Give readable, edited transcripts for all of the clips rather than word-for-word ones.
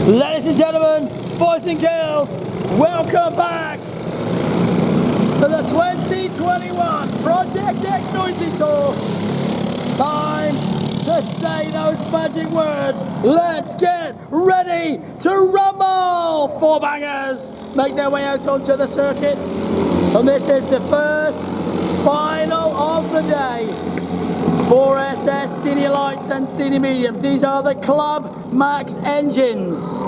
Ladies and gentlemen, boys and girls, welcome back to the 2021 Project X Noisy Tour. Time to say those magic words. Let's get ready to rumble! Four bangers make their way out onto the circuit. And this is the first final of the day. 4SS Senior Lights and Senior Mediums. These are the Club Max engines.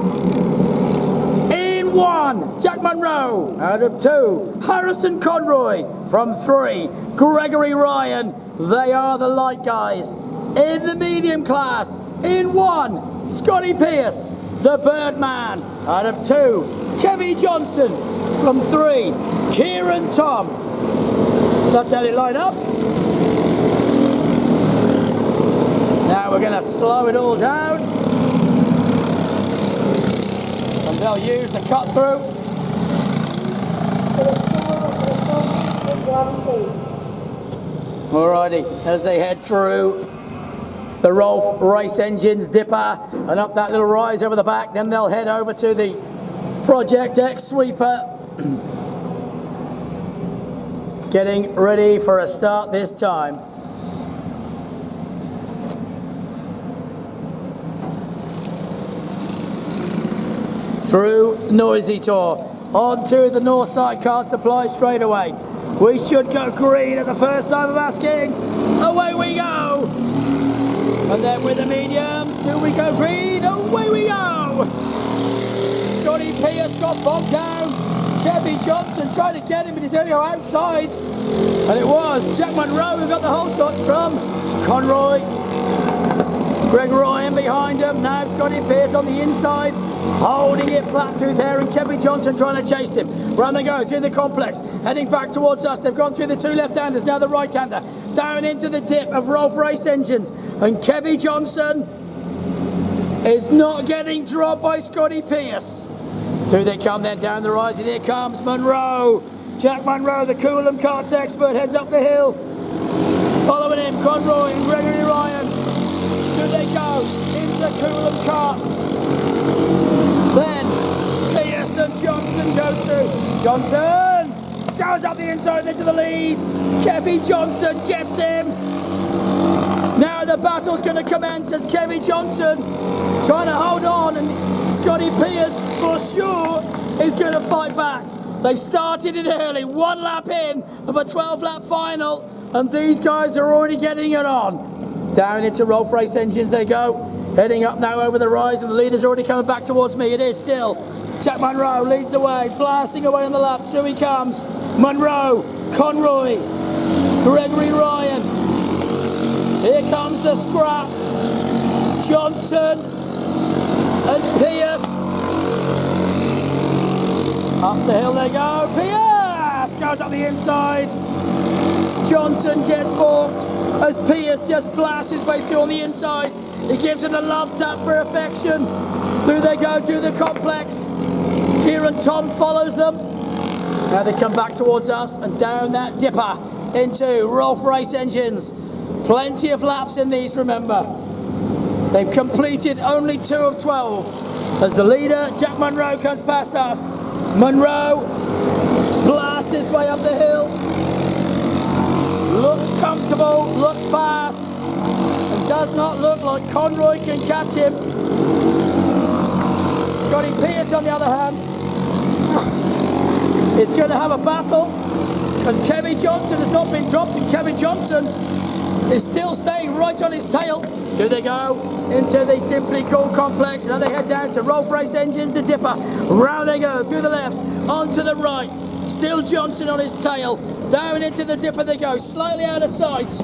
In 1, Jack Monroe. Out of 2, Harrison Conroy. From 3, Gregory Ryan. They are the light guys. In the medium class, in 1, Scotty Pierce, the Birdman. Out of 2, Kevin Johnson. From 3, Kieran Tom. That's how they line up. Now we're going to slow it all down. And they'll use the cut through. Alrighty, as they head through the Rolf Race Engines dipper and up that little rise over the back, then they'll head over to the Project X sweeper. Getting ready for a start this time. Through Noisy Tour, onto the North Side Card Supply straight away. We should go green at the first time of asking. Away we go! And then with the mediums, do we go green? Away we go! Scotty Pierce got bogged down. Kevin Johnson tried to get him, but he's only outside. And it was Jack Monroe who got the whole shot from Conroy. Greg Ryan behind him. Now Scotty Pierce on the inside, holding it flat through there, and Kevin Johnson trying to chase him. Round they go through the complex, heading back towards us. They've gone through the 2 left-handers, now the right-hander. Down into the dip of Rolf Race Engines. And Kevin Johnson is not getting dropped by Scotty Pierce. Through they come then down the rise, and here comes Monroe. Jack Monroe, the Coolum Karts expert, heads up the hill. Following him, Conroy and Gregory Ryan. Through they go into Coolum Karts. Then Pierce and Johnson goes through. Johnson goes up the inside into the lead. Kevin Johnson gets him. Now the battle's going to commence as Kevin Johnson trying to hold on, and Scotty Pierce for sure is going to fight back. They started it early, 1 lap in of a 12-lap final, and these guys are already getting it on. Down into Rolf Race Engines they go. Heading up now over the rise, and the leader's already coming back towards me. It is still Jack Monroe leads the way, blasting away on the laps. Through he comes. Monroe, Conroy, Gregory Ryan. Here comes the scrap. Johnson and Pierce. Up the hill they go. Pierce goes up the inside. Johnson gets balked as Pierce just blasts his way through on the inside. He gives him the love tap for affection. Through they go through the complex. Kieran Tom follows them. Now they come back towards us and down that dipper into Rolf Race Engines. Plenty of laps in these, remember. They've completed only 2 of 12. As the leader, Jack Monroe, comes past us. Monroe blasts his way up the hill. Looks comfortable, looks fast. Does not look like Conroy can catch him. Scotty Pierce, on the other hand, is going to have a battle because Kevin Johnson has not been dropped, and Kevin Johnson is still staying right on his tail. Here they go into the Simply Cool complex. Now they head down to Rolf Race Engines, the dipper. Round they go through the left, onto the right. Still Johnson on his tail. Down into the dipper they go, slightly out of sight.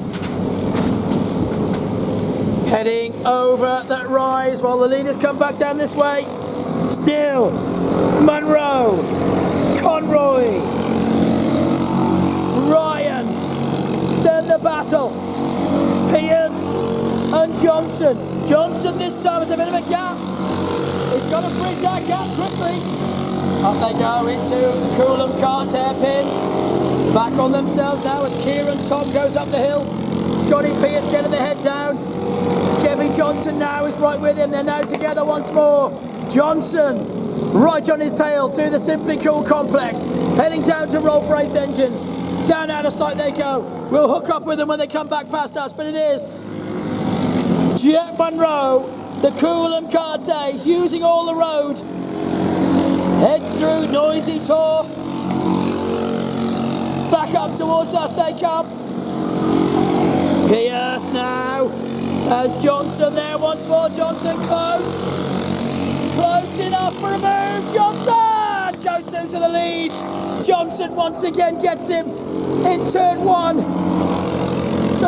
Heading over that rise while the leaders come back down this way. Still Monroe, Conroy, Ryan. Then the battle. Pierce and Johnson. Johnson this time has a bit of a gap. He's got to bridge that gap quickly. Up they go into the Coolum Karts hairpin. Back on themselves now as Kieran Tom goes up the hill. Scotty Pierce getting the head down. Kevin Johnson now is right with him. They're now together once more. Johnson right on his tail through the Simply Cool complex, heading down to Rolf Race Engines. Down out of sight they go. We'll hook up with them when they come back past us, but it is Jet Monroe, the Coolum Karts using all the road. Heads through Noisy Tor. Back up towards us they come. Pierce now, as Johnson there once more. Johnson close. Close enough for a move. Johnson goes through to the lead. Johnson once again gets him in turn one.